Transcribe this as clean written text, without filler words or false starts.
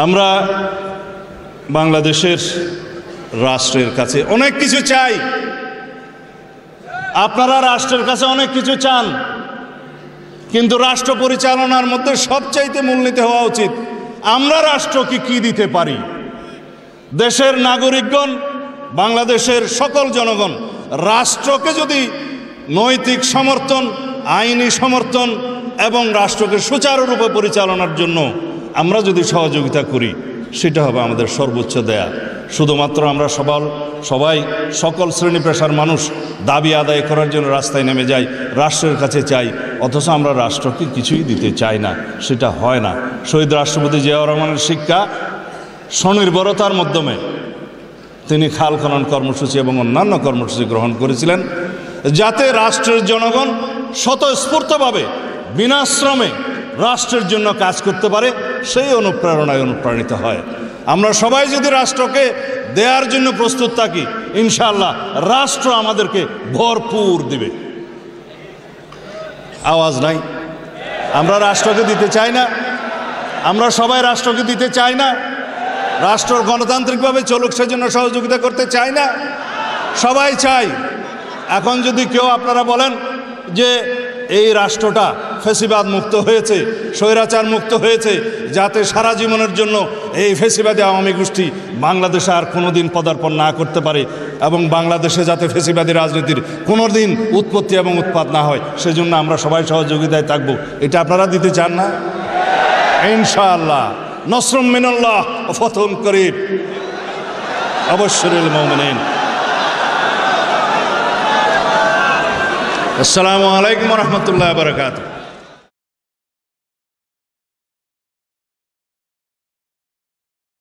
আমরা বাংলাদেশের রাষ্ট্রের কাছে অনেক কিছু চাই, আপনারা রাষ্ট্রের কাছে অনেক কিছু চান, কিন্তু রাষ্ট্র পরিচালনার মধ্যে সবচাইতে মূলনীতি হওয়া উচিত আমরা রাষ্ট্রকে কি দিতে পারি। দেশের নাগরিকগণ, বাংলাদেশের সকল জনগণ রাষ্ট্রকে যদি নৈতিক সমর্থন, আইনি সমর্থন এবং রাষ্ট্রকে সুচারুরূপে পরিচালনার জন্য আমরা যদি সহযোগিতা করি, সেটা হবে আমাদের সর্বোচ্চ দেয়া। শুধুমাত্র আমরা সবাই সকল শ্রেণী পেশার মানুষ দাবি আদায় করার জন্য রাস্তায় নেমে যাই, রাষ্ট্রের কাছে চাই, অথচ আমরা রাষ্ট্রকে কিছুই দিতে চাই না, সেটা হয় না। শহীদ রাষ্ট্রপতি জিয়াউর রহমানের শিক্ষা স্বনির্ভরতার মাধ্যমে তিনি খাল খনন কর্মসূচি এবং অন্যান্য কর্মসূচি গ্রহণ করেছিলেন, যাতে রাষ্ট্রের জনগণ স্বতঃস্ফূর্তভাবে বিনাশ্রমে রাষ্ট্রের জন্য কাজ করতে পারে, সেই অনুপ্রেরণায় অনুপ্রাণিত হয়। আমরা সবাই যদি রাষ্ট্রকে দেওয়ার জন্য প্রস্তুত থাকি, ইনশাআল্লাহ রাষ্ট্র আমাদেরকে ভরপুর দিবে। আওয়াজ নাই? আমরা রাষ্ট্রকে দিতে চাই না? আমরা সবাই রাষ্ট্রকে দিতে চাই না? রাষ্ট্র গণতান্ত্রিকভাবে চলুক সেজন্য সহযোগিতা করতে চাই না? সবাই চাই। এখন যদি কেউ আপনারা বলেন যে এই রাষ্ট্রটা ফ্যাসিবাদ মুক্ত হয়েছে, স্বৈরাচার মুক্ত হয়েছে, যাতে সারা জীবনের জন্য এই ফ্যাসিবাদী আওয়ামী গোষ্ঠী বাংলাদেশে আর কোনোদিন পদার্পণ না করতে পারে এবং বাংলাদেশে যাতে ফ্যাসিবাদী রাজনীতির কোনোদিন উৎপত্তি এবং উৎপাত না হয়, সেজন্য আমরা সবাই সহযোগিতায় থাকব, এটা আপনারা দিতে চান না? ইনশাআল্লাহ নসরুম মিনাল্লাহ ওয়া ফাতহুন করিব। অবশ্যিরিল মুমিনিন। আসসালামু আলাইকুম ওয়া রাহমাতুল্লাহি ওয়া বারাকাতুহু।